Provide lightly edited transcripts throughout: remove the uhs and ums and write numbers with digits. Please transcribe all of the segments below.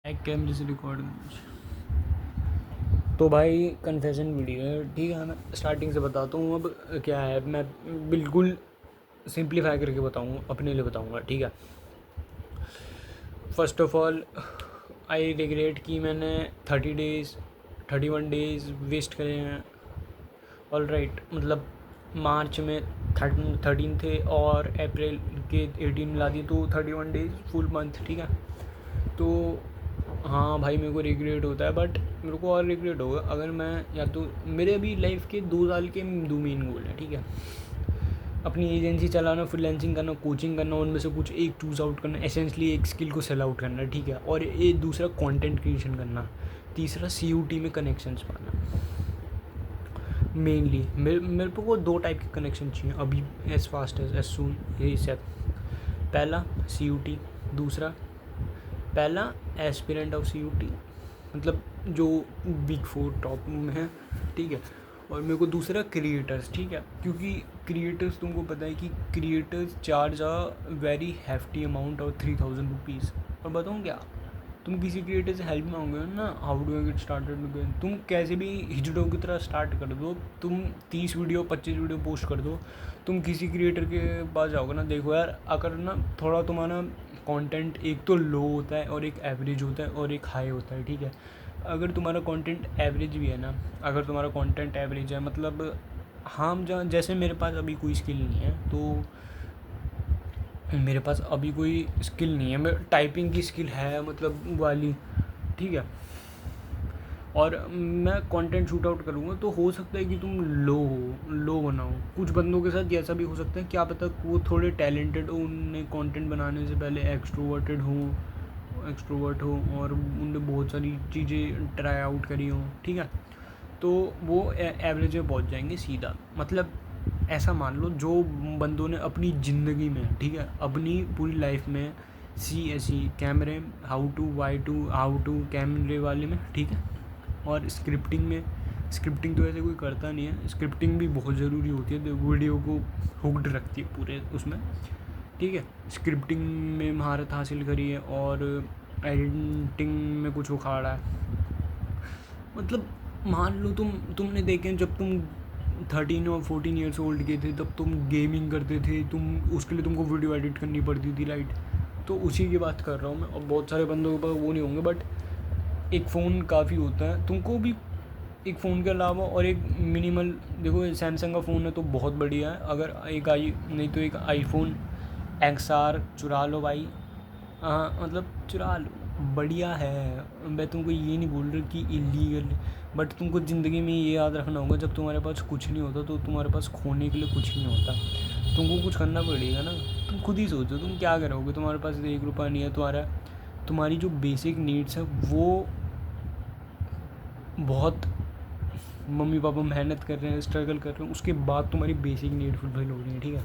एक कैमरे से रिकॉर्ड तो भाई कन्फेशन वीडियो है, ठीक है। मैं स्टार्टिंग से बताता हूँ। अब क्या है, मैं बिल्कुल सिंप्लीफाई करके बताऊँगा, अपने लिए बताऊँगा, ठीक है। First of all I regret कि मैंने 31 डेज़ वेस्ट करे हैं। ऑल राइट, मतलब मार्च में 13 थे और अप्रैल के 18 मिला दिए तो 31 डेज़ फुल मंथ, ठीक है। तो हाँ भाई, मेरे को रिग्रेट होता है, बट मेरे को और रिग्रेट होगा अगर मैं, या तो मेरे अभी लाइफ के 2 साल के 2 मेन गोल हैं, ठीक है। अपनी एजेंसी चलाना, फ्रीलांसिंग करना, कोचिंग करना, उनमें से कुछ एक चूज़ आउट करना, एसेंशली एक स्किल को सेल आउट करना, ठीक है। और ये दूसरा कंटेंट क्रिएशन करना, तीसरा CUT में कनेक्शंस पाना। मेनली मेरे को 2 टाइप के कनेक्शन चाहिए अभी, एज फास्ट एज सून, यही सब। पहला CUT, दूसरा पहला एस्पिरेंट ऑफ CUT, मतलब जो बिग 4 टॉप में है, ठीक है। और मेरे को दूसरा क्रिएटर्स, ठीक है, क्योंकि क्रिएटर्स, तुमको पता है कि creators charge a very hefty amount of 3000 rupees. और बताऊँ क्या, तुम किसी क्रिएटर से हेल्प मांगोगे ना, how do I get started, तुम कैसे भी हिजड़ों की तरह स्टार्ट कर दो, तुम 30 वीडियो 25 वीडियो पोस्ट कर दो, तुम किसी क्रिएटर के पास जाओगे ना, देखो यार, अगर ना थोड़ा तुम्हारा कंटेंट एक तो लो होता है और एक एवरेज होता है और एक हाई होता है, ठीक है। अगर तुम्हारा कंटेंट एवरेज भी है ना, अगर तुम्हारा कंटेंट एवरेज है, मतलब हम जैसे मेरे पास अभी कोई स्किल नहीं है, तो मेरे पास अभी कोई स्किल नहीं है, मैं टाइपिंग की स्किल है, मतलब वाली, ठीक है। और मैं कंटेंट शूट आउट करूँगा, तो हो सकता है कि तुम लो बनाओ। कुछ बंदों के साथ ऐसा भी हो सकता है, क्या पता वो थोड़े टैलेंटेड हो, उनने कंटेंट बनाने से पहले एक्सट्रोवर्ट हो और उनने बहुत सारी चीज़ें ट्राई आउट करी हो, ठीक है। तो वो एवरेज में पहुंच जाएंगे सीधा। मतलब ऐसा मान लो, जो बंदों ने अपनी ज़िंदगी में, ठीक है, अपनी पूरी लाइफ में CSE कैमरे, हाउ टू कैमरे वाले में, ठीक है। और स्क्रिप्टिंग तो ऐसे कोई करता नहीं है, स्क्रिप्टिंग भी बहुत ज़रूरी होती है, तो वीडियो को हुक्ड रखती है पूरे उसमें, ठीक है। स्क्रिप्टिंग में महारत हासिल करी है और एडिटिंग में कुछ उखाड़ा है। मतलब मान लो तुमने देखे, जब तुम 13 और 14 ईयर्स ओल्ड के थे, तब तुम गेमिंग करते थे, उसके लिए तुमको वीडियो एडिट करनी पड़ती थी, राइट। तो उसी की बात कर रहा हूँ मैं। और बहुत सारे बंदों के पास वो नहीं होंगे, बट एक फ़ोन काफ़ी होता है तुमको भी। एक फ़ोन के अलावा और एक मिनिमल, देखो सैमसंग का फ़ोन है तो बहुत बढ़िया है, अगर एक नहीं तो एक आईफोन XR चुरा लो भाई। हाँ, मतलब चुरा लो, बढ़िया है। मैं तुमको ये नहीं बोल रहा कि इलीगल, बट तुमको ज़िंदगी में ये याद रखना होगा, जब तुम्हारे पास कुछ नहीं होता तो तुम्हारे पास खोने के लिए कुछ नहीं होता। तुमको कुछ करना पड़ेगा ना। तुम खुद ही सोचो तुम क्या करोगे, तुम्हारे पास 1 रुपया नहीं है, तुम्हारी जो बेसिक नीड्स है वो बहुत, मम्मी पापा मेहनत कर रहे हैं, स्ट्रगल कर रहे हैं, उसके बाद तुम्हारी बेसिक नीड फुलफिल हो रही है, ठीक है।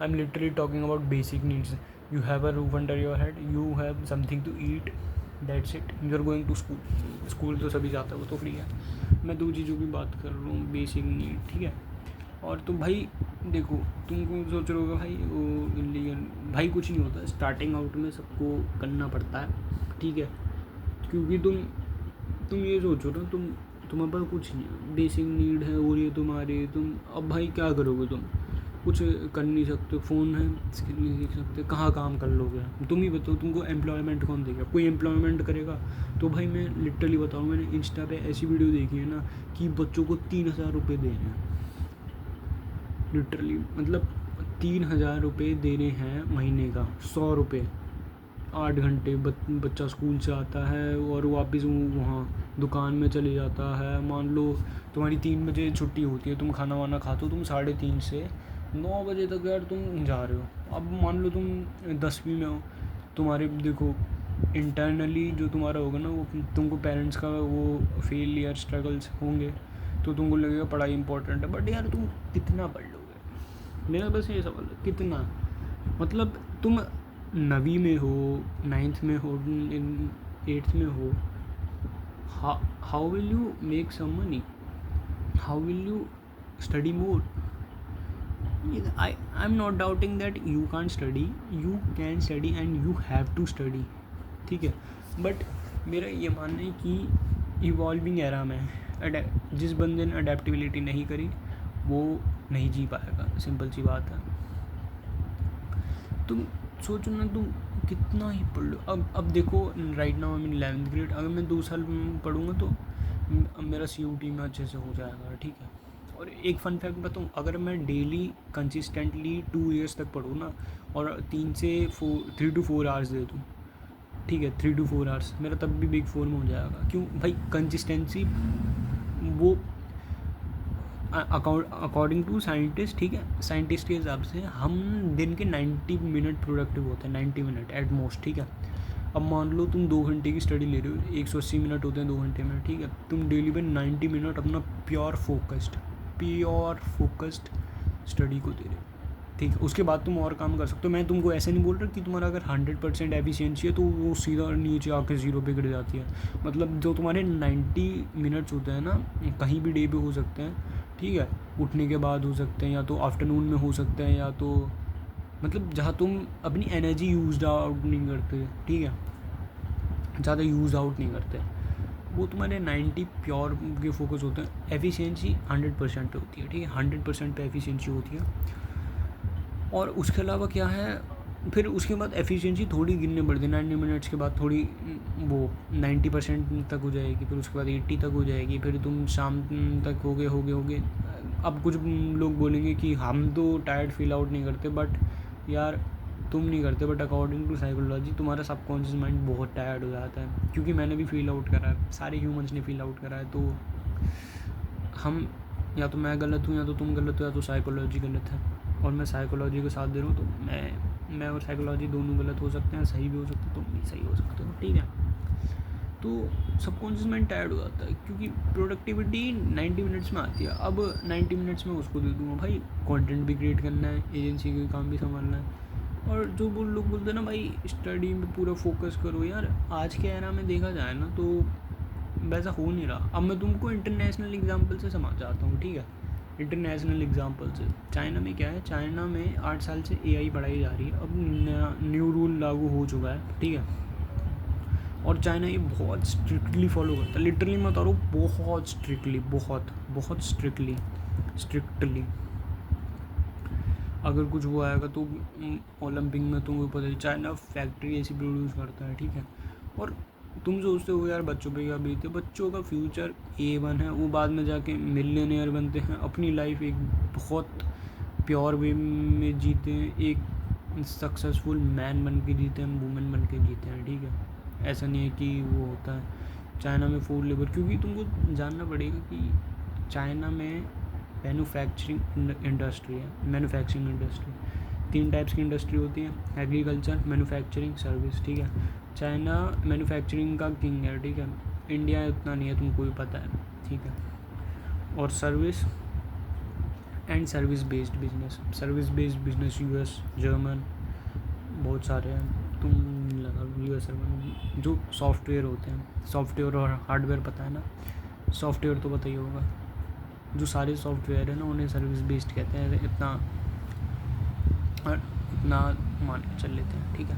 I am literally talking about basic needs. You have a roof under your head, you have something to eat, that's it, you are going to school तो सभी जाता है, वो तो फ्री है। मैं 2 चीज़ों की बात कर रहा हूँ, बेसिक नीड, ठीक है। और तो भाई देखो, तुमको सोच रहे हो भाई वो इलीगल, भाई कुछ नहीं होता, स्टार्टिंग आउट में सबको करना पड़ता है, ठीक है। क्योंकि तुम ये सोचो ना, तुम्हारे पास कुछ नहीं है, बेसिक नीड है और ये तुम्हारे, तुम अब भाई क्या करोगे, तुम कुछ कर नहीं सकते, फ़ोन है, स्किल नहीं सीख सकते, कहाँ काम कर लोगे, तुम ही बताओ। तुमको एम्प्लॉयमेंट कौन देगा, कोई एम्प्लॉयमेंट करेगा। तो भाई मैं लिटरली बताऊँ, मैंने इंस्टा पे ऐसी वीडियो देखी है ना कि बच्चों को 3000 रुपये देने हैं, लिटरली, मतलब 3000 रुपये देने हैं महीने का, 100 रुपये, 8 घंटे बच्चा स्कूल से आता है और वापस वहाँ दुकान में चले जाता है। मान लो तुम्हारी 3 बजे छुट्टी होती है, तुम खाना वाना खाते हो, तुम 3:30 से 9 बजे तक यार तुम जा रहे हो। अब मान लो तुम 10वीं में हो, तुम्हारे देखो इंटरनली जो तुम्हारा होगा ना, वो तुमको पेरेंट्स का वो फेलियर स्ट्रगल्स होंगे, तो तुमको लगेगा पढ़ाई इंपॉर्टेंट है, बट यार तुम कितना पढ़ लोगे, मेरा बस ये सवाल है, कितना। मतलब तुम 9वीं में हो, 9th में हो, 8th में हो, how will you make some money, how will you study more. I am not doubting that you can study, you can study and you have to study, ठीक है। बट मेरा ये मानना है कि इवॉल्विंग एरा में जिस बंदे ने अडेप्टिबिलिटी नहीं करी वो नहीं जी पाएगा, सिंपल सी बात है। तुम सोचो ना, तुम कितना ही पढ़ लो। अब देखो, right now I mean 11th grade, अगर मैं 2 साल पढ़ूँगा तो मेरा CUT में अच्छे से हो जाएगा, ठीक है। और एक फ़न फैक्ट बताऊँ, अगर मैं डेली कंसिस्टेंटली 2 ईयर्स तक पढ़ूँ ना, और 3 to 4 आवर्स दे दूँ, ठीक है, 3 to 4 आवर्स, मेरा तब भी बिग 4 में हो जाएगा। क्यों भाई? कंसिस्टेंसी वो अकॉर्डिंग टू साइंटिस्ट, ठीक है, साइंटिस्ट के हिसाब से हम दिन के 90 मिनट प्रोडक्टिव होते हैं, 90 मिनट एट मोस्ट, ठीक है। अब मान लो तुम 2 घंटे की स्टडी ले रहे हो, 180 मिनट होते हैं 2 घंटे में, ठीक है। तुम डेली में 90 मिनट अपना प्योर फोकस्ड स्टडी को दे रहे हो, ठीक है। उसके बाद तुम और काम कर सकते हो। मैं तुमको ऐसे नहीं बोल रहा कि तुम्हारा अगर 100% एफिशिएंसी है तो वो सीधा नीचे आके 0 पे गिर जाती है। मतलब जो तुम्हारे 90 मिनट्स होते हैं ना, कहीं भी डे पे हो सकते हैं, ठीक है, उठने के बाद हो सकते हैं, या तो आफ्टरनून में हो सकते हैं, या तो मतलब जहाँ तुम अपनी एनर्जी यूज आउट नहीं करते, ठीक है, ज़्यादा यूज़ आउट नहीं करते, वो तुम्हारे 90 प्योर के फोकस होते हैं। एफिशिएंसी 100% पे होती है, ठीक है, 100% पे एफिशिएंसी होती है। और उसके अलावा क्या है, फिर उसके बाद एफिशिएंसी थोड़ी गिनने पड़ती है। 90 मिनट्स के बाद थोड़ी वो 90% तक हो जाएगी, फिर उसके बाद 80 तक हो जाएगी, फिर तुम शाम तक हो गए। अब कुछ लोग बोलेंगे कि हम तो टायर्ड फील आउट नहीं करते, बट यार तुम नहीं करते, बट अकॉर्डिंग टू साइकोलॉजी तुम्हारा सबकॉन्शियस माइंड बहुत टायर्ड हो जाता है। क्योंकि मैंने भी फील आउट करा है, सारे ह्यूमंस ने फील आउट करा है। तो हम, या तो मैं गलत हूँ, या तो तुम गलत हो, या तो साइकोलॉजी गलत है। और मैं साइकोलॉजी का साथ दे रहा हूँ, तो मैं और साइकोलॉजी दोनों गलत हो सकते हैं, सही भी हो सकते हैं, तुम भी सही हो सकते हो, ठीक है। तो सबकॉन्शियस माइंड टायर्ड हो जाता है, क्योंकि प्रोडक्टिविटी 90 मिनट्स में आती है। अब 90 मिनट्स में उसको दे दूँगा भाई, कंटेंट भी क्रिएट करना है, एजेंसी के काम भी संभालना है। और जो लोग बोलते हैं ना भाई स्टडी में पूरा फोकस करो, यार आज के एरा में देखा जाए ना तो वैसा हो नहीं रहा। अब मैं तुमको इंटरनेशनल एग्जाम्पल से समझाता हूँ, ठीक है। इंटरनेशनल एग्जाम्पल से, चाइना में क्या है, चाइना में 8 साल से AI पढ़ाई जा रही है। अब न्यू रूल लागू हो चुका है, ठीक है। और चाइना ये बहुत स्ट्रिक्टली फॉलो करता है, लिटरली मैं बता रहा हूँ, बहुत स्ट्रिक्टली, बहुत स्ट्रिक्टली। अगर कुछ वो आएगा तो ओलंपिक में तुमको पता है, चाइना फैक्ट्री ऐसी प्रोड्यूस करता है, ठीक है। और तुम सोचते हो यार बच्चों पे क्या बीते, बच्चों का फ्यूचर A1 है, वो बाद में जाके मिलियनेयर बनते हैं, अपनी लाइफ एक बहुत प्योर वे में जीते हैं, एक सक्सेसफुल मैन बन के जीते हैं, वुमेन बन के जीते हैं, ठीक है। ऐसा नहीं है कि वो होता है चाइना में फूड लेबर, क्योंकि तुमको जानना पड़ेगा कि चाइना में मैन्युफैक्चरिंग इंडस्ट्री 3 टाइप्स की इंडस्ट्री होती है, एग्रीकल्चर, मैन्युफैक्चरिंग, सर्विस, ठीक है। चाइना मैन्युफैक्चरिंग का किंग है, ठीक है। इंडिया उतना नहीं है, तुमको भी पता है, ठीक है। और service based business US, German, बहुत सारे हैं, तुम लगा US जर्मन, जो सॉफ्टवेयर होते हैं, सॉफ्टवेयर और हार्डवेयर पता है ना, सॉफ्टवेयर तो पता ही होगा, जो सारे सॉफ्टवेयर है ना उन्हें सर्विस बेस्ड कहते हैं, इतना मान के चल लेते हैं, ठीक है।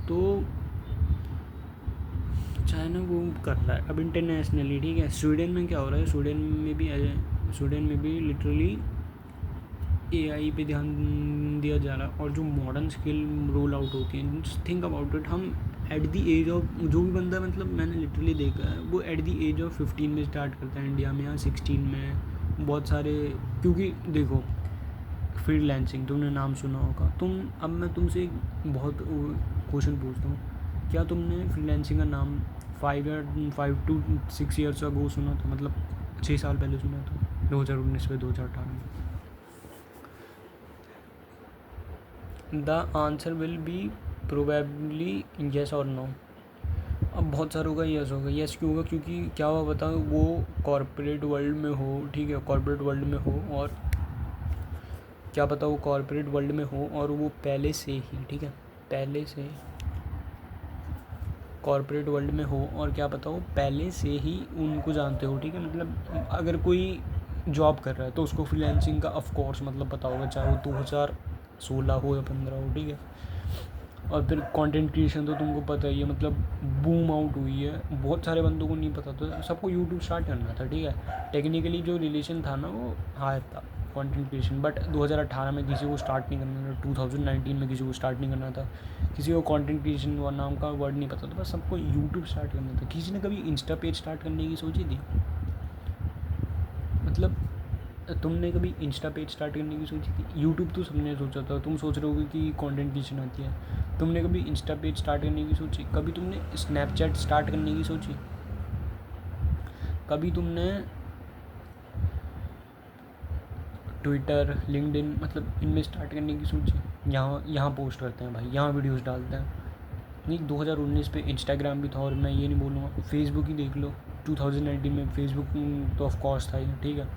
तो चाइना वो कर रहा है अब इंटरनेशनली, ठीक है। स्वीडन में क्या हो रहा है, स्वीडन में भी लिटरली AI पे ध्यान दिया जा रहा है। और जो मॉडर्न स्किल रोल आउट होती हैं, थिंक अबाउट इट, हम एट द एज ऑफ, जो भी बंदा, मतलब मैंने लिटरली देखा है, वो एट द एज ऑफ 15 में स्टार्ट करता है इंडिया में, या 16 में, बहुत सारे। क्योंकि देखो फ्रीलांसिंग तुमने नाम सुना होगा, अब मैं तुमसे एक बहुत क्वेश्चन पूछता हूँ, क्या तुमने फ्रीलांसिंग का नाम 5 to 6 ईयर्स अगो सुना था, मतलब 6 साल पहले सुना था, 2019 में, 2018 में? The answer will be probably yes और नो। अब बहुत सारों का येस होगा। येस क्यों होगा? क्योंकि क्या हुआ बताओ, वो कॉर्पोरेट वर्ल्ड में हो, ठीक है, कॉर्पोरेट वर्ल्ड में हो, और क्या पता वो कॉर्पोरेट वर्ल्ड में हो और वो पहले से ही, ठीक है, पहले से कॉर्पोरेट वर्ल्ड में हो, और क्या पता हो पहले से ही उनको जानते हो, ठीक है। मतलब अगर कोई जॉब कर रहा है तो उसको फ्रीलांसिंग का ऑफ कोर्स मतलब पता होगा, चाहे वो 2016 हो या 15 हो, ठीक है। और फिर कंटेंट क्रिएशन तो तुमको पता ही है, मतलब बूम आउट हुई है, बहुत सारे बंदों को नहीं पता, तो सबको यूट्यूब स्टार्ट करना था, ठीक है। टेक्निकली जो रिलेशन था ना वो हायर था कंटेंट क्रिएशन, बट 2018 में किसी को स्टार्ट नहीं करना था, 2019 में किसी को स्टार्ट नहीं करना था, किसी को कंटेंट क्रिएशन नाम का वर्ड नहीं पता था, बस सबको यूट्यूब स्टार्ट करना था। किसी ने कभी इंस्टा पेज स्टार्ट करने की सोची थी? मतलब तुमने कभी इंस्टा पेज स्टार्ट करने की सोची थी? यूट्यूब तो सबने सोचा था, तुम सोच रहे होगे कि कंटेंट क्रिएशन आती है। तुमने कभी इंस्टा पेज स्टार्ट करने की सोची? कभी तुमने स्नैपचैट स्टार्ट करने की सोची? कभी तुमने ट्विटर, लिंक्डइन, मतलब इनमें स्टार्ट करने की सोची? यहाँ यहाँ पोस्ट करते हैं भाई, यहाँ वीडियोस डालते हैं। नहीं, 2019 पे इंस्टाग्राम भी था, और मैं ये नहीं बोलूँगा, फेसबुक ही देख लो, 2019 में फेसबुक तो ऑफ कोर्स था ही, ठीक है।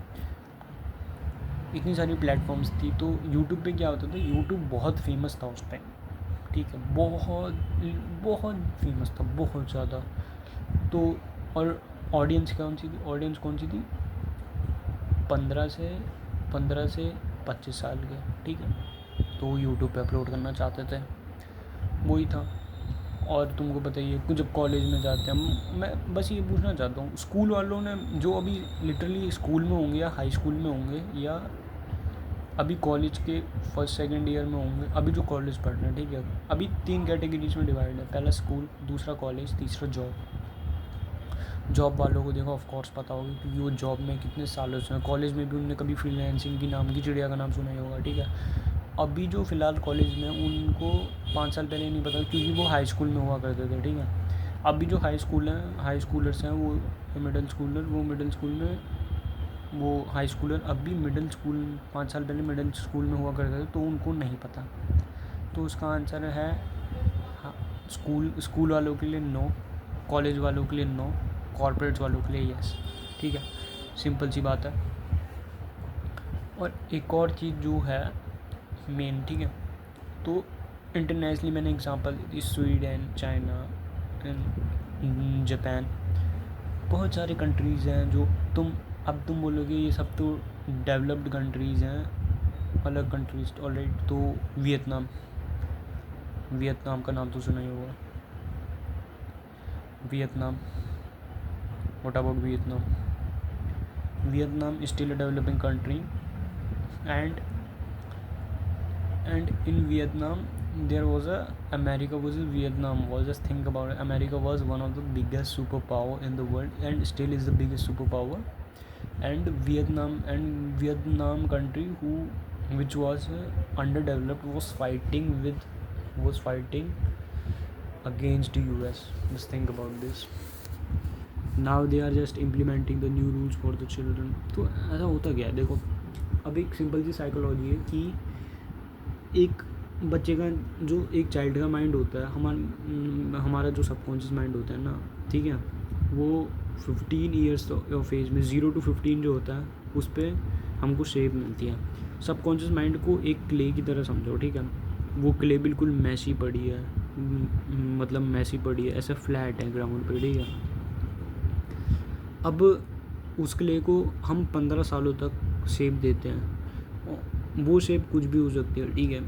इतनी सारी प्लेटफॉर्म्स थी, तो यूट्यूब पे क्या होता था, यूट्यूब बहुत फेमस था उस टाइम, ठीक है, बहुत बहुत फेमस था, बहुत ज़्यादा। तो और ऑडियंस कौन सी थी? 15 से 25 साल के, ठीक है। तो यूट्यूब पे अपलोड करना चाहते थे, वही था। और तुमको पता ही है, कुछ जब कॉलेज में जाते हैं, मैं बस ये पूछना चाहता हूँ, स्कूल वालों ने जो अभी लिटरली स्कूल में होंगे या हाई स्कूल में होंगे या अभी कॉलेज के फर्स्ट सेकंड ईयर में होंगे, अभी जो कॉलेज पढ़ रहे हैं, ठीक है, अभी 3 कैटेगरीज में डिवाइड है, पहला स्कूल, दूसरा कॉलेज, तीसरा जॉब। जॉब वालों को देखो ऑफ कोर्स पता होगा, क्योंकि वो जॉब में कितने सालों से हैं। कॉलेज में भी उनने कभी फ्रीलांसिंग की नाम की चिड़िया का नाम सुना ही होगा, ठीक है। अभी जो फ़िलहाल कॉलेज में उनको 5 साल पहले नहीं पता, क्योंकि वो हाई स्कूल में हुआ करते थे, ठीक है। अभी जो हाई स्कूलर्स हैं वो मिडिल स्कूल में, वो हाई स्कूलर अभी मिडिल स्कूल, 5 साल पहले मिडिल स्कूल में हुआ करते थे, तो उनको नहीं पता। तो उसका आंसर है हाँ, स्कूल वालों के लिए नो, कॉलेज वालों के लिए नो, कॉर्पोरेट्स वालों के लिए यस, ठीक है, सिंपल सी बात है। और एक और चीज़ जो है मेन, ठीक है, तो इंटरनेशनली मैंने एग्जांपल दी थी, स्वीडन, चाइना, जापान, बहुत सारे कंट्रीज़ हैं जो तुम बोलोगे ये सब तो डेवलप्ड कंट्रीज़ हैं, अलग कंट्रीज ऑलराइट। तो वियतनाम का नाम तो सुना ही होगा, Vietnam, what about Vietnam is still a developing country, and in Vietnam there was America versus Vietnam was, just think about it, America was one of the biggest superpower in the world and still is the biggest superpower, and Vietnam country which was underdeveloped was fighting against US. Just think about this. Now they are just implementing the new rules for the children. तो ऐसा होता क्या है, देखो अब एक simple सी psychology है कि एक बच्चे का जो एक चाइल्ड का माइंड होता है, हमारा जो सबकॉन्शियस माइंड होता है ना, ठीक है, वो 15 ईयर्स ऑफ एज में 0 to 15 जो होता है उस पर हमको शेप मिलती है। सबकॉन्शियस माइंड को एक क्ले की तरह समझो, ठीक है, वो क्ले बिल्कुल मैसी पड़ी है, मतलब मैसी पड़ी है, ऐसे फ्लैट है ग्राउंड पर, ठीक है। अब उस क्ले को हम 15 सालों तक शेप देते हैं, वो शेप कुछ भी हो सकती है, ठीक है।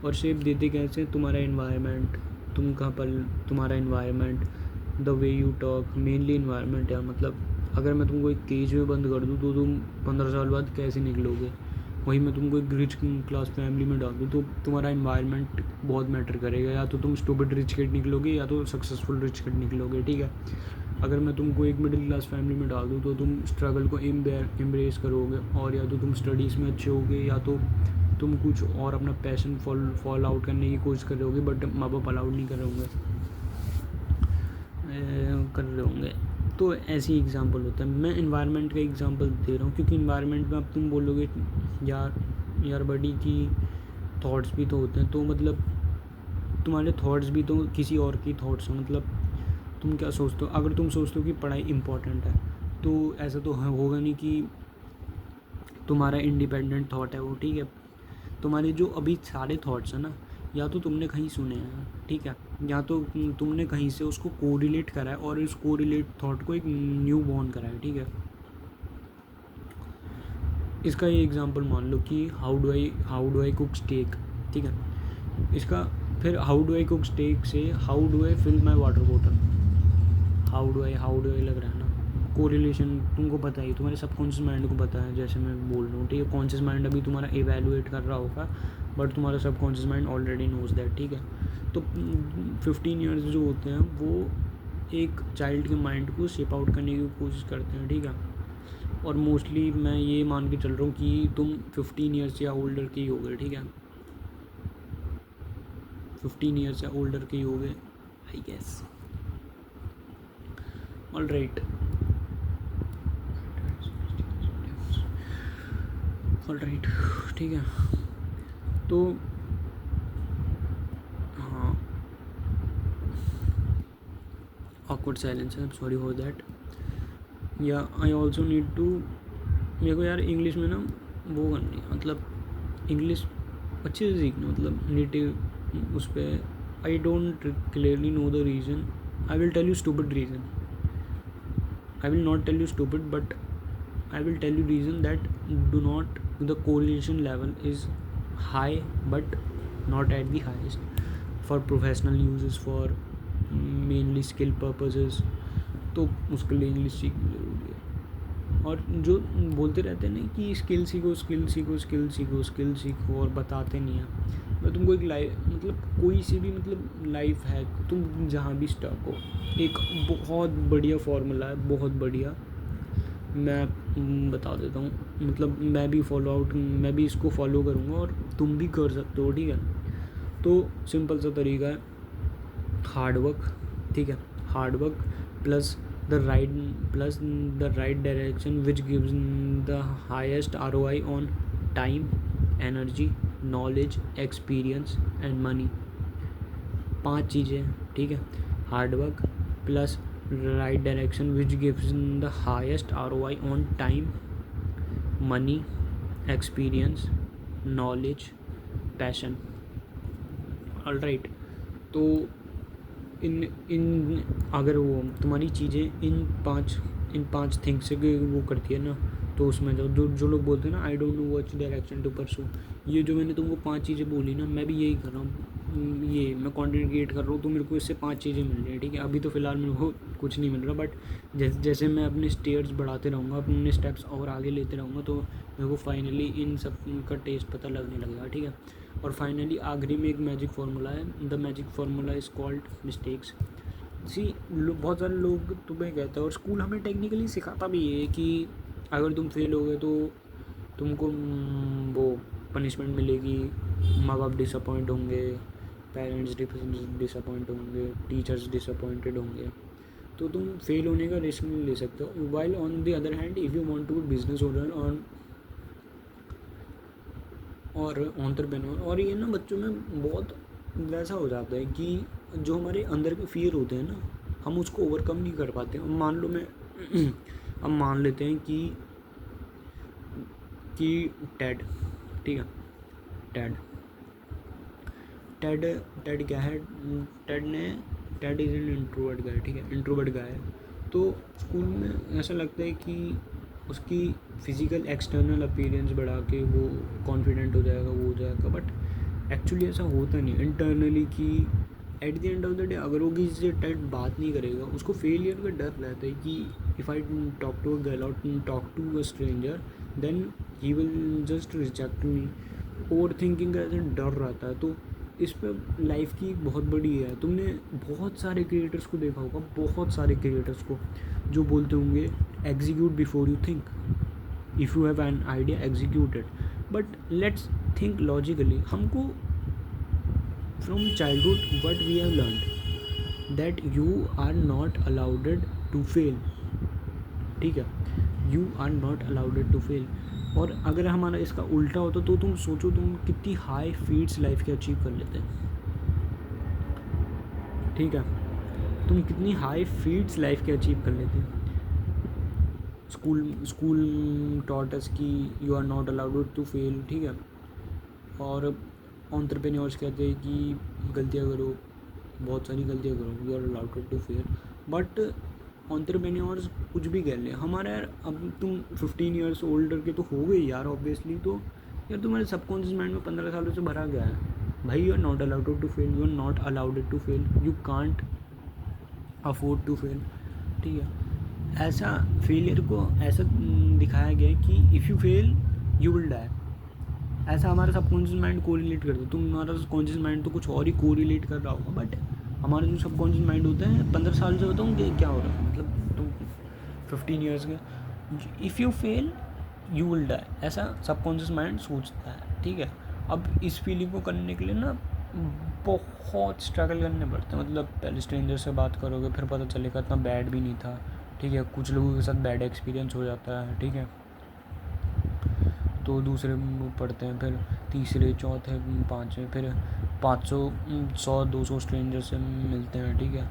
और शेप देते कैसे, तुम्हारा इन्वायरमेंट, तुम कहाँ पर, तुम्हारा environment, the way you talk, mainly environment है। मतलब अगर मैं तुमको एक केज में बंद कर दूँ तो तुम 15 साल बाद कैसे निकलोगे, वही मैं तुमको एक रिच क्लास फैमिली में डाल दूँ तो तुम्हारा इन्वायरमेंट बहुत मैटर करेगा, या तो तुम स्टूपिड रिच किड निकलोगे या तो सक्सेसफुल रिच किड निकलोगे, ठीक है। अगर मैं तुमको एक मिडिल क्लास फैमिली में डाल दूँ तो तुम स्ट्रगल को एम्ब्रेस करोगे, और या तो तुम स्टडीज़ में अच्छे होगे, या तो तुम कुछ और अपना पैशन फॉल आउट करने की कोशिश कर रहे होगे, बट माँ बाप अलाउड नहीं कर रहे होंगे। तो ऐसी एग्जांपल होता है। मैं इन्वायरमेंट का एग्जांपल दे रहा हूँ क्योंकि इन्वायरमेंट में अब तुम बोलोगे यार बड़ी की थॉट्स भी तो होते हैं, तो मतलब तुम्हारे थॉट्स भी तो किसी और की थॉट्स हैं। मतलब तुम क्या सोचते हो, अगर तुम सोचते हो कि पढ़ाई इम्पॉर्टेंट है तो ऐसा तो होगा नहीं कि तुम्हारा इंडिपेंडेंट थॉट है वो, ठीक है। तुम्हारे जो अभी सारे थॉट्स हैं ना, या तो तुमने कहीं सुने हैं, ठीक है, या तो तुमने कहीं से उसको कोरिलेट करा है और इस कोरिलेट थॉट को एक न्यू बॉर्न करा है, ठीक है। इसका ये एग्जांपल मान लो कि how do I cook steak, ठीक है। इसका फिर how do I cook steak से how do I fill my water bottle, how do I लग रहा है ना, कोरिलेशन तुमको पता ही, तुम्हारे सबकॉन्शियस माइंड को पता है, जैसे मैं बोल रहा हूँ ठीक है। कॉन्शियस माइंड अभी तुम्हारा एवेलुएट कर रहा होगा, बट तुम्हारा subconscious mind already knows that, ठीक है। तो 15 ईयर्स जो होते हैं वो एक चाइल्ड के माइंड को शेप आउट करने की कोशिश करते हैं, ठीक है। और मोस्टली मैं ये मान के चल रहा हूँ कि तुम 15 ईयर्स या ओल्डर के ही हो गए, ठीक है, 15 ईयर्स या ओल्डर के ही हो गए I guess. All right, all right, ठीक है। तो हाँ, awkward silence है, सॉरी फॉर दैट। या आई ऑल्सो नीड टू, मेरे को यार इंग्लिश में ना वो करनी है, मतलब इंग्लिश अच्छे से सीखना, मतलब नेटिव उस पर। I don't clearly know the reason, I will tell you stupid reason, I will not tell you stupid but I will tell you reason that do not, the correlation level is high but not at the highest for professional uses, for mainly skill purposes। तो उसके लिए English सीखनी ज़रूरी है। और जो बोलते रहते हैं ना कि स्किल सीखो स्किल सीखो स्किल सीखो स्किल सीखो, और बताते नहीं हैं। मैं तुमको एक लाइफ, मतलब कोई सी भी, मतलब लाइफ है, तुम जहाँ भी स्टक हो, एक बहुत बढ़िया फॉर्मूला है, बहुत बढ़िया, मैं बता देता हूँ। मतलब मैं भी इसको फॉलो करूँगा और तुम भी कर सकते हो, ठीक है। तो सिंपल सा तरीका है, हार्ड वर्क, ठीक है, hard work plus the right direction which gives the highest ROI on time, energy, knowledge, experience and money. 5 चीज़ें, ठीक है, hard work plus right direction which gives the highest ROI on time, money, experience, knowledge, passion। All right, तो इन अगर वो तुम्हारी चीज़ें इन पांच things से वो करती है ना, तो उसमें जो लोग बोलते हैं ना I don't know what direction to pursue, ये जो मैंने तुमको 5 चीज़ें बोली ना, मैं भी यही कर रहा हूँ। ये मैं कंटेंट क्रिएट कर रहा हूँ तो मेरे को इससे 5 चीज़ें मिल रही हैं, ठीक है। अभी तो फ़िलहाल मेरे को कुछ नहीं मिल रहा, बट जैसे मैं अपने स्टेयर्स बढ़ाते रहूँगा, अपने स्टेप्स और आगे लेते रहूँगा, तो मेरे को फाइनली इन सब का टेस्ट पता लगने लगेगा, ठीक है। और फाइनली आखिरी में एक मैजिक फार्मूला है, the magic formula is called mistakes. बहुत सारे लोग तुम्हें कहते हैं, और स्कूल हमें टेक्निकली सिखाता भी है कि अगर तुम फेल हो गए तो तुमको वो पनिशमेंट मिलेगी, माँ बाप डिसअपॉइंट होंगे, पेरेंट्स डिसअपॉइंट होंगे, टीचर्स डिसअपॉइंटेड होंगे, तो तुम फेल होने का रिस्क नहीं ले सकते हो। While on the other hand if you want to be business owner और एंटरप्रेन्योर, और ये ना बच्चों में बहुत वैसा हो जाता है कि जो हमारे अंदर के फियर होते हैं ना, हम उसको ओवरकम नहीं कर पाते। अब मान लो मैं अब मान लेते हैं कि टेड, ठीक है, टेड टेड टेड क्या है, टेड इज़ एन इंट्रोवर्ट गाय, ठीक है, इंट्रोवर्ट गाय है। तो स्कूल में ऐसा लगता है कि उसकी फ़िज़िकल एक्सटर्नल अपीयरेंस बढ़ा के वो कॉन्फिडेंट हो जाएगा, वो हो जाएगा, बट एक्चुअली ऐसा होता नहीं इंटरनली। कि at the end of the day अगर वो किसी से टेड बात नहीं करेगा, उसको फेलियर का डर रहता है कि if I talk to a girl और talk to a stranger then he will just reject me, over thinking का ऐसा डर रहता है। तो इस पर लाइफ की बहुत बड़ी है। तुमने बहुत सारे क्रिएटर्स को देखा होगा, बहुत सारे क्रिएटर्स को जो बोलते होंगे execute before you think, if you have an idea execute it. But let's think logically. हमको from childhood what we have learned that you are not allowed to fail, ठीक है, you are not allowed to fail. और अगर हमारा इसका उल्टा होता तो तुम सोचो तुम कितनी हाई फीट्स लाइफ के अचीव कर लेते, ठीक है, तुम कितनी हाई फीट्स लाइफ के अचीव कर लेते। स्कूल टॉट अस कि you are not allowed to fail, ठीक है। और एंटरप्रेन्योर्स कहते हैं कि गलतियाँ करो, बहुत सारी गलतियाँ करो, you are allowed to fail. But entrepreneurs कुछ भी कह लें, हमारा यार अब तुम 15 ईयर्स ओल्डर के तो हो गए यार ऑब्वियसली, तो यार तुम्हारे सबकॉन्शियस माइंड में 15 सालों से भरा गया है, भाई you are not allowed to fail, you are not allowed to fail, you can't afford to fail, ठीक है। ऐसा फेलियर को ऐसा दिखाया गया है कि if you fail you will die, ऐसा हमारा सबकॉन्शियस माइंड को रिलेट करता है। तुम्हारा कॉन्शियस माइंड तो कुछ और ही को रिलेट कर रहा होगा, बट हमारा जो सबकॉन्शियस माइंड होता है 15 साल से होता हूँ कि क्या हो रहा है, मतलब तुम 15 ईयर्स का, if you fail you will die, ऐसा सबकॉन्शियस माइंड सोचता है, ठीक है। अब इस फीलिंग को करने के लिए ना बहुत स्ट्रगल करने पड़ते हैं, मतलब पहले स्ट्रेंजर से बात करोगे, फिर पता चलेगा इतना बैड भी नहीं था, ठीक है। कुछ लोगों के साथ बैड एक्सपीरियंस हो जाता है, ठीक है, तो दूसरे पढ़ते हैं, फिर तीसरे चौथे पाँचवें, फिर 500 100 200 स्ट्रेंजर से मिलते हैं, ठीक है।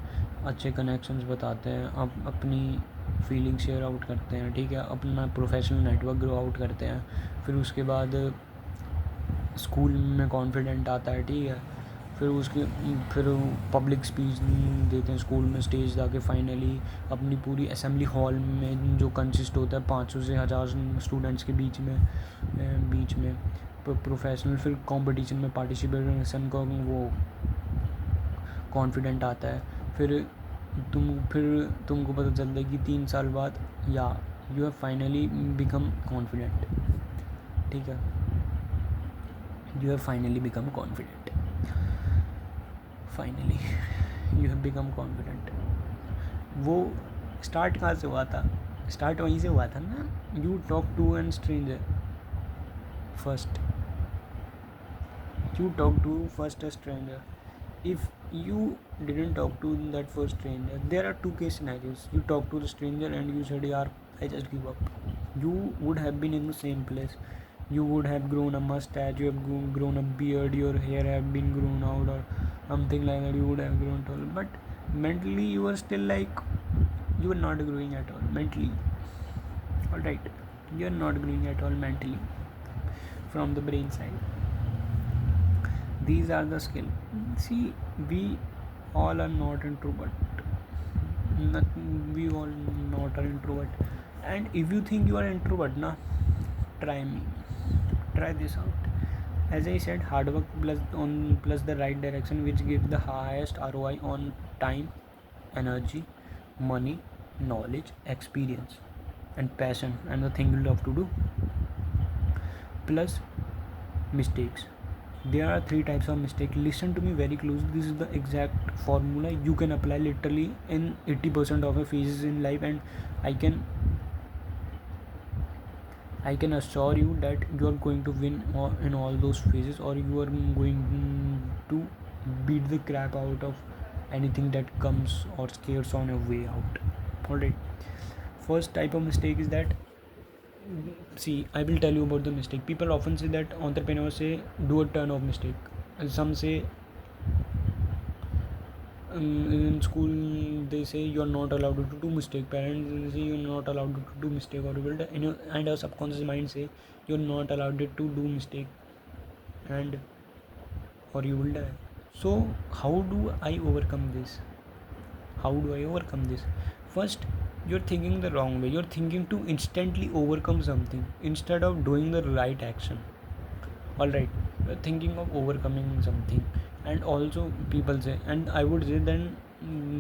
अच्छे कनेक्शंस बताते हैं, अपनी फीलिंग शेयर आउट करते हैं, ठीक है, अपना प्रोफेशनल नेटवर्क ग्रो आउट करते हैं। फिर उसके बाद स्कूल में कॉन्फिडेंट आता है, ठीक है। फिर पब्लिक स्पीच देते हैं स्कूल में, स्टेज जाके फाइनली अपनी पूरी असेंबली हॉल में जो कंसिस्ट होता है 500 से 1000 स्टूडेंट्स के बीच में प्रोफेशनल फिर कंपटीशन में पार्टिसिपेशन का वो कॉन्फिडेंट आता है। फिर तुमको पता चलता है कि 3 साल बाद या you have finally become confident, ठीक है, you have finally become confident, finally you have become confident. वो स्टार्ट कहाँ से हुआ था, स्टार्ट वहीं से हुआ था ना, you talk to an stranger first, you talk to first a stranger. If you didn't talk to that first stranger, there are two case scenarios. You talk to the stranger and you said, "Yaar, I just give up." You would have been in the same place. You would have grown a mustache, you have grown a beard, your hair have been grown out or something like that. You would have grown tall, but mentally you are still like you are not growing at all mentally. All right, you are not growing at all mentally from the brain side. These are the skill. See, we all are not introvert. We all not are introvert. And if you think you are introvert, na, try me. Try this out. As I said, hard work plus the right direction, which gives the highest ROI on time, energy, money, knowledge, experience, and passion, and the thing you love to do. Plus mistakes. There are 3 types of mistake. Listen to me very closely. This is the exact formula you can apply literally in 80% of your phases in life, and I can assure you that you are going to win in all those phases, or you are going to beat the crap out of anything that comes or scares on your way out. Alright. First type of mistake is that, see, I will tell you about the mistake. People often say that entrepreneurs say do a ton of mistake. Some say in school they say you are not allowed to do mistake. Parents say you are not allowed to do mistake, or you will die. And your subconscious mind say you are not allowed to do mistake, and or you will die. So how do I overcome this? How do I overcome this? First, you're thinking the wrong way. You're thinking to instantly overcome something instead of doing the right action. Alright, you're thinking of overcoming something, and also people say, and I would say then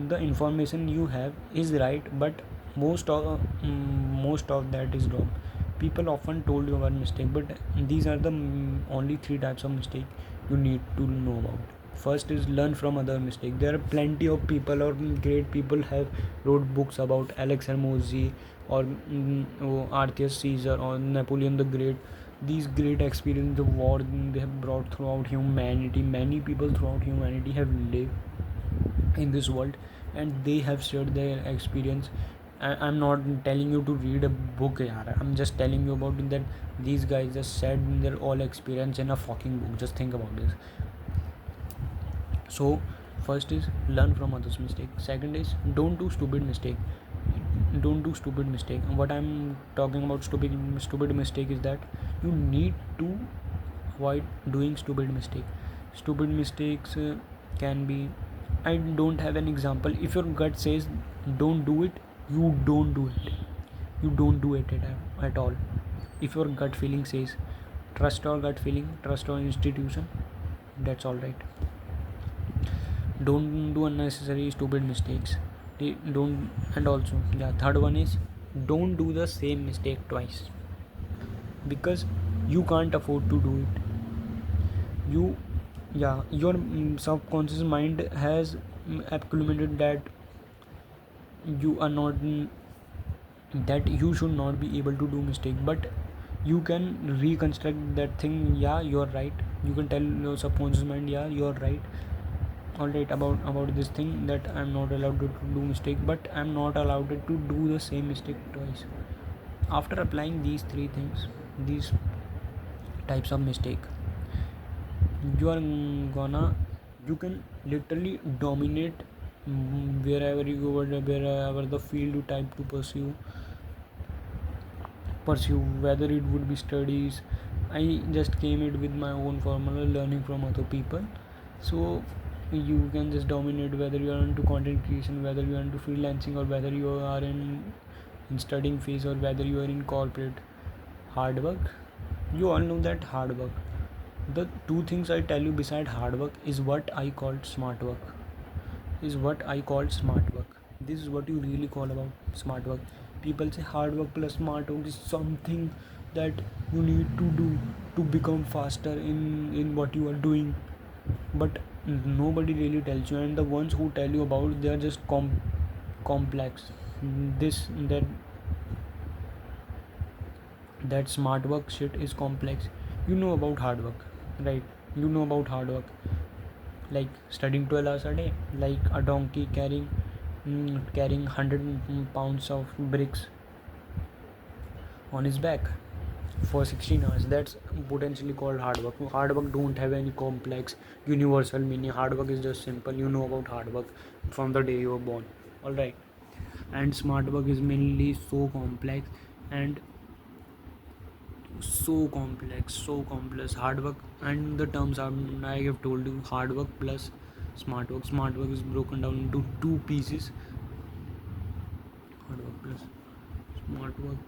the information you have is right, but most of that is wrong. People often told you about mistake, but these are the only 3 types of mistake you need to know about. First is learn from other mistake. There are plenty of people or great people have wrote books about Alex Hermosi or Arthur Caesar or Napoleon the Great. These great experience, the war they have brought throughout humanity. Many people throughout humanity have lived in this world, and they have shared their experience. I'm not telling you to read a book, yaar. I'm just telling you about that these guys just said their all experience in a fucking book. Just think about this. So first is learn from others' mistake. Second is don't do stupid mistake. Don't do stupid mistake. What I'm talking about stupid mistake is that you need to avoid doing stupid mistake. Stupid mistakes can be, I don't have an example. If your gut says don't do it, you don't do it. You don't do it at all. If your gut feeling says trust your gut feeling, trust your institution, That's all right. Don't do unnecessary stupid mistakes. Don't. And also, yeah, third one is don't do the same mistake twice, because you can't afford to do it. You Yeah, your subconscious mind has acclimated that you are not that you should not be able to do mistake, but you can reconstruct that thing. Yeah, you're right. You can tell your subconscious mind, yeah, you're right, all right, about this thing, that I'm not allowed to do mistake, but I'm not allowed to do the same mistake twice. After applying these three things, these types of mistake, you are gonna you can literally dominate wherever you go, wherever the field you type to pursue, whether it would be studies. I just came it with my own formula, learning from other people. So you can just dominate, whether you are into content creation, whether you are into freelancing, or whether you are in studying phase, or whether you are in corporate. Hard work, you all know that hard work, the two things I tell you beside hard work is what I called smart work. This is what you really call about smart work. People say hard work plus smart work is something that you need to do to become faster in what you are doing, but nobody really tells you, and the ones who tell you about, they are just complex. This that smart work shit is complex. You know about hard work, right? You know about hard work, like studying 12 hours a day, like a donkey carrying 100 pounds of bricks on his back for 16 hours. That's potentially called hard work. Hard work don't have any complex universal meaning. Hard work is just simple. You know about hard work from the day you were born, all right? And smart work is mainly so complex, and so complex. Hard work, and the terms are, I have told you, hard work plus smart work. Smart work is broken down into two pieces. Hard work plus smart work,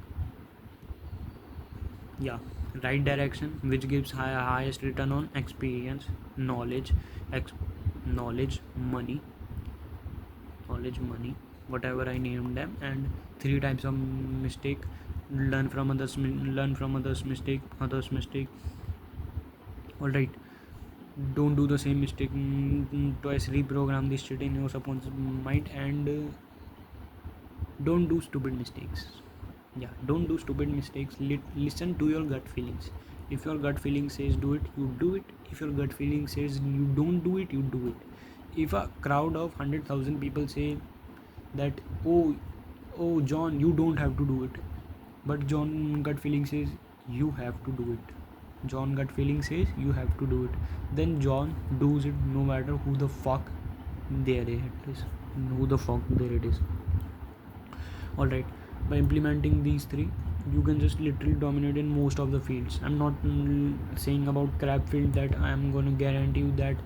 yeah. Right direction, which gives highest return on experience, knowledge, knowledge money, whatever I named them. And three types of mistake: learn from others mistake, all right. Don't do the same mistake twice. Reprogram this shit in your subconscious mind, and don't do stupid mistakes. Yeah, don't do stupid mistakes. Listen to your gut feelings. If your gut feeling says do it, you do it. If your gut feeling says you don't do it, you do it. If a crowd of 100,000 people say that, oh John, you don't have to do it, but John gut feeling says you have to do it, John gut feeling says you have to do it, then John does it, no matter who the fuck there it is, who the fuck there it is. All right, by implementing these three, you can just literally dominate in most of the fields. I'm not saying about crap field that I am going to guarantee you that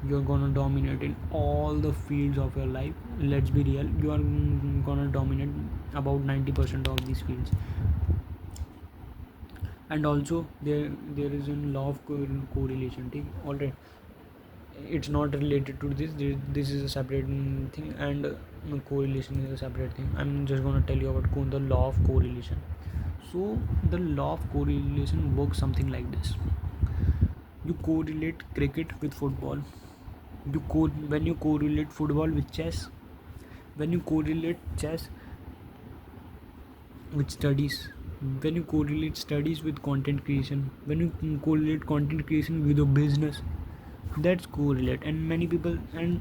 you're going to dominate in all the fields of your life. Let's be real, you are going to dominate about 90% of these fields. And also there is a law of correlation. All right, it's not related to this is a separate thing, and correlation is a separate thing. I'm just going to tell you about the law of correlation. So the law of correlation works something like this: you correlate cricket with football, when you correlate football with chess, when you correlate chess with studies, when you correlate studies with content creation, when you correlate content creation with a business, that's correlate. And many people, and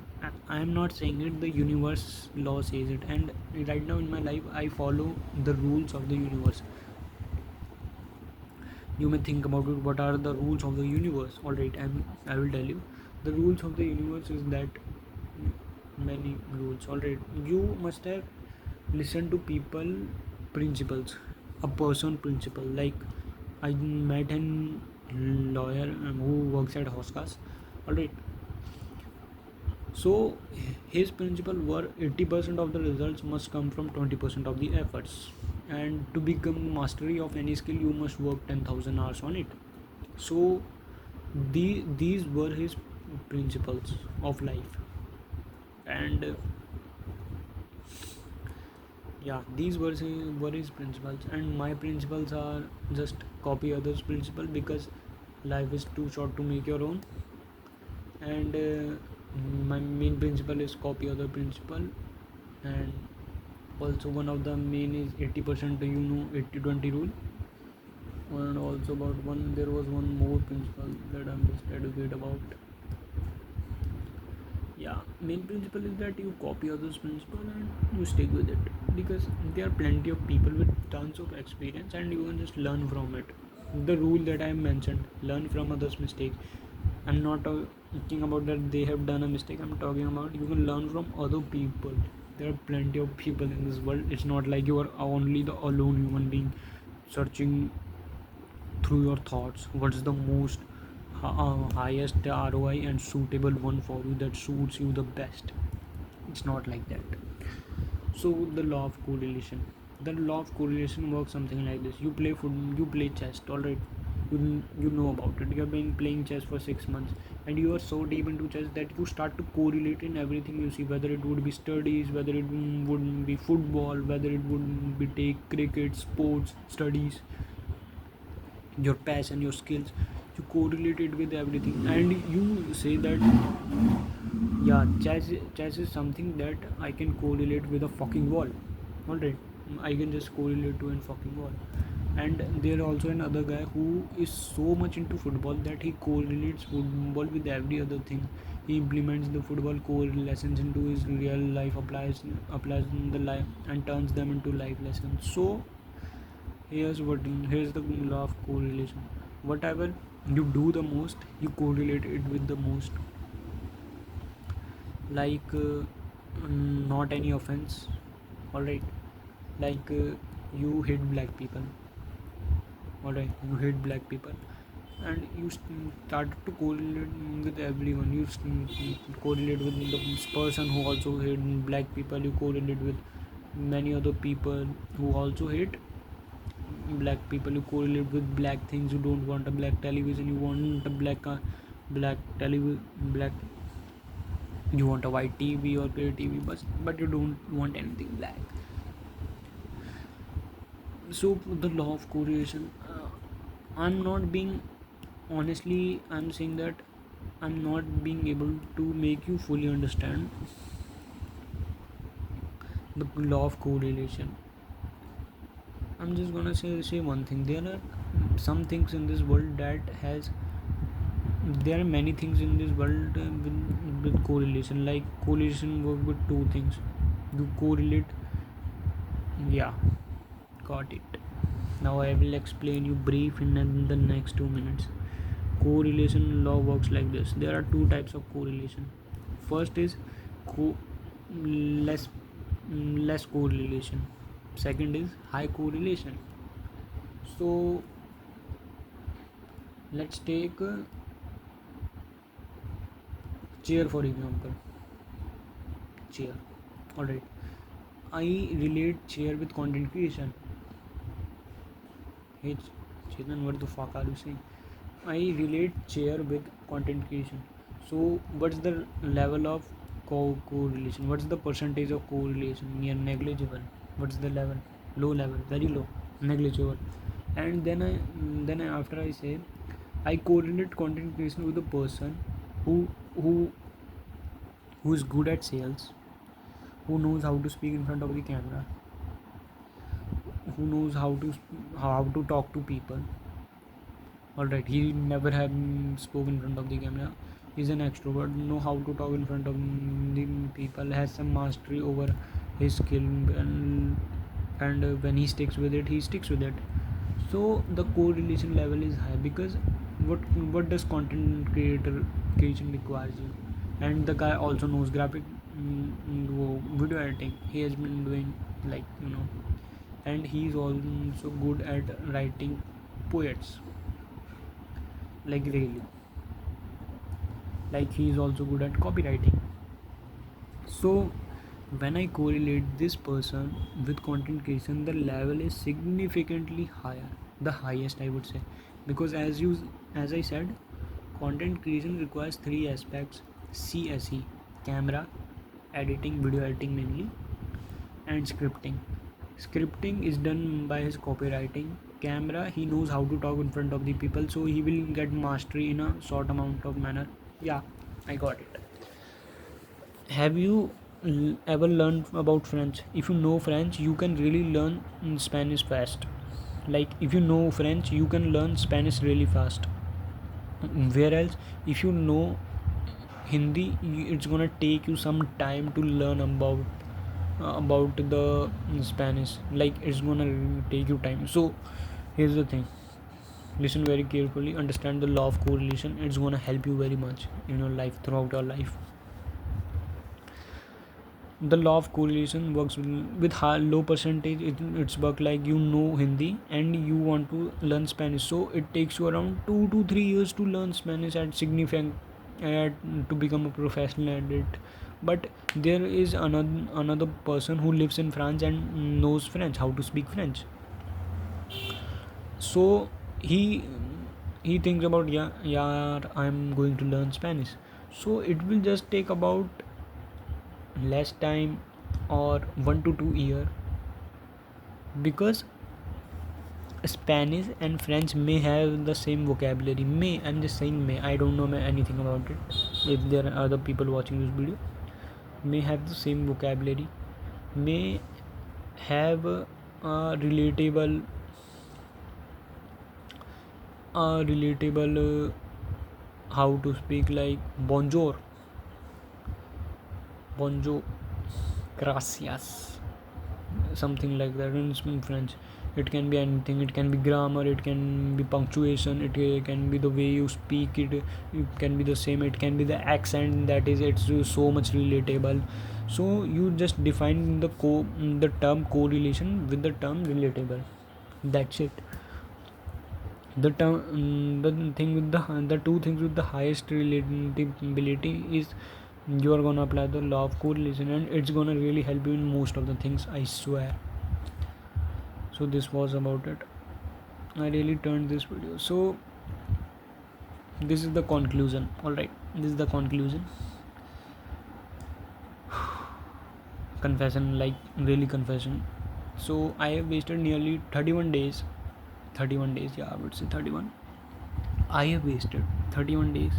I am not saying it, the universe law says it, and right now in my life I follow the rules of the universe. You may think about it, what are the rules of the universe? All right, I will tell you. The rules of the universe is that many rules. All right, you must have listened to people principles, a person principle. Like, I met a lawyer who works at Hoskas. All right, so his principle were 80% of the results must come from 20% of the efforts, and to become mastery of any skill you must work 10,000 hours on it. So these were his principles of life. And yeah, these were his principles, and my principles are just copy others' principle, because life is too short to make your own. And my main principle is copy other principle. And also one of the main is 80%, 80-20 rule. And also about there was one more principle that I'm just educated about. Yeah, main principle is that you copy others principle and you stick with it, because there are plenty of people with tons of experience and you can just learn from it. The rule that I mentioned, learn from others mistakes. I'm not talking about that they have done a mistake. I'm talking about you can learn from other people. There are plenty of people in this world. It's not like you are only the alone human being searching through your thoughts what's the most highest ROI and suitable one for you, that suits you the best. It's not like that. So the law of correlation, works something like this. You play chess, all right. You know about it. You have been playing chess for 6 months, and you are so deep into chess that you start to correlate in everything you see, whether it would be studies, whether it would be football, whether it would be take cricket, sports, studies, your passion, your skills. You correlate it with everything, and you say that yeah, chess is something that I can correlate with a fucking wall. Alright, I can just correlate to a fucking wall. And there also another guy who is so much into football that he correlates football with every other thing. He implements the football core lessons into his real life, applies in the life and turns them into life lessons. So here's the law of correlation. Whatever you do the most, you correlate it with the most. Like not any offense, all right. Like you hate black people, all right. You hate black people, and you started to correlate with everyone. You correlate with the person who also hate black people. You correlate with many other people who also hate black people. You correlate with black things. You don't want a black television. You want a black television, black. You want a white TV or gray TV, but you don't want anything black. So the law of correlation, I'm not being, honestly, I'm saying that I'm not being able to make you fully understand the law of correlation. I'm just gonna say one thing. There are some things in this world that has, there are many things in this world with correlation. Like correlation work with two things. You correlate, yeah, got it. Now I will explain you brief in the next 2 minutes. Correlation law works like this. There are two types of correlation. First is co- less less correlation. Second is high correlation. So let's take chair for example. Chair. Alright. I relate chair with content creation. Hey Chetan, what the fuck are you saying? I relate chair with content creation. So what's the level of correlation? What's the percentage of correlation? Near negligible. What's the level? Low level, very low, negligible. And after I say I correlate content creation with a person who who who is good at sales, who knows how to speak in front of the camera, who knows how to talk to people. All right, he never have spoken in front of the camera. He's an extrovert, know how to talk in front of the people, has some mastery over his skill, and when he sticks with it, he sticks with it. So the correlation level is high, because what does content creation requires you? And the guy also knows graphic, video editing. He has been doing, and he's also good at writing poets, like really, like he is also good at copywriting. So when I correlate this person with content creation, the level is significantly higher, the highest I would say. Because as I said, Content creation requires three aspects: CSE, camera, editing, video editing mainly, and scripting. Scripting is done by his copywriting. Camera, he knows how to talk in front of the people, so he will get mastery in a short amount of manner. Yeah, I got it. Have you ever learned about French? If you know French, you can really learn Spanish fast. Like if you know French, you can learn Spanish really fast. Whereas if you know Hindi, it's gonna take you some time to learn about the Spanish. Like it's gonna take you time. So here's the thing: listen very carefully, understand the law of correlation. It's gonna help you very much in your life, throughout your life. The law of correlation works with high low percentage. It's work like you know Hindi and you want to learn Spanish, so it takes you around 2 to 3 years to learn Spanish at significant at, to become a professional at it. But there is another person who lives in France and knows French, how to speak French. So he he thinks about, yeah, I'm going to learn Spanish. So it will just take about less time or 1 to 2 year, because Spanish and French may have the same vocabulary. May, I'm just saying may, I don't know anything about it. If there are other people watching this video, may have the same vocabulary, may have a relatable how to speak, like bonjour, gracias, something like that in French. It can be anything. It can be grammar, it can be punctuation, it can be the way you speak it. It can be the same, it can be the accent. That is, it's so much relatable. So you just define the term correlation with the term relatable. That's it. The thing with the two things with the highest relatability is you are gonna apply the law of correlation, and it's gonna really help you in most of the things, I swear. So this was about it. I really turned this video. So this is the conclusion. All right, this is the conclusion. Confession, like really confession. So I have wasted nearly 31 days. 31 days, yeah, I would say 31. I have wasted 31 days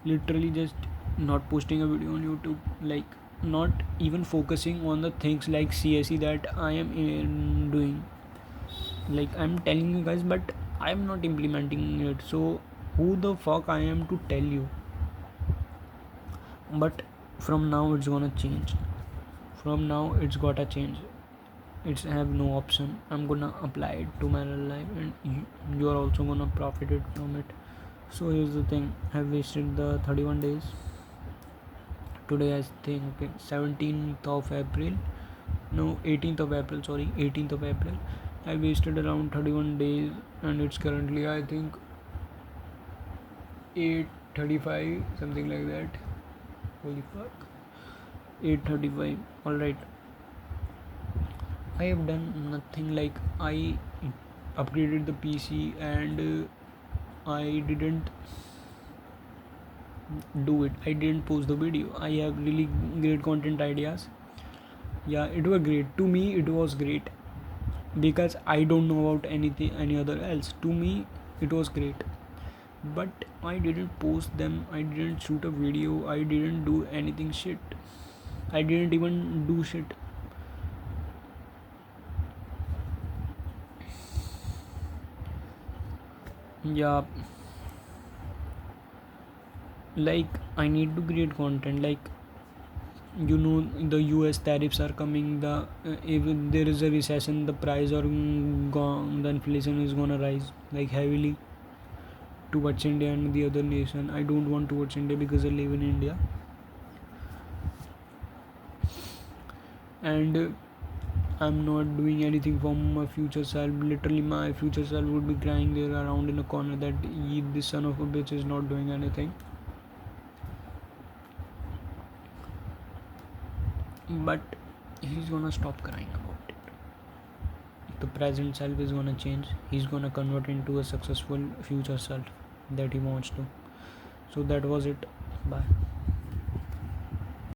literally just not posting a video on YouTube, like not even focusing on the things like CSE that I am doing. Like I'm telling you guys, but I'm not implementing it. So who the fuck I am to tell you? But from now it's gonna change. From now it's gotta change. It's have no option. I'm gonna apply it to my real life, and you are also gonna profit it from it. So here's the thing: I've wasted the 31 days. Today I think 17th of April. No, 18th of April. Sorry, 18th of April. I wasted around 31 days, and it's currently I think 8:35, something like that. Holy fuck, 8:35. All right. I have done nothing. Like I upgraded the PC and I didn't do it. I didn't post the video. I have really great content ideas. Yeah, it was great. To me, it was great because I don't know about any other else. To me, it was great. But I didn't post them. I didn't shoot a video. I didn't do anything shit. I didn't even do shit. Yeah, like I need to create content. Like the US tariffs are coming. If there is a recession, the price or the inflation is gonna rise like heavily towards India and the other nation. I don't want towards India because I live in India, and I'm not doing anything for my future self. Literally, my future self would be crying there around in a corner that this son of a bitch is not doing anything. But he's gonna stop crying about it. The present self is gonna change. He's gonna convert into a successful future self that he wants to. So that was it, bye.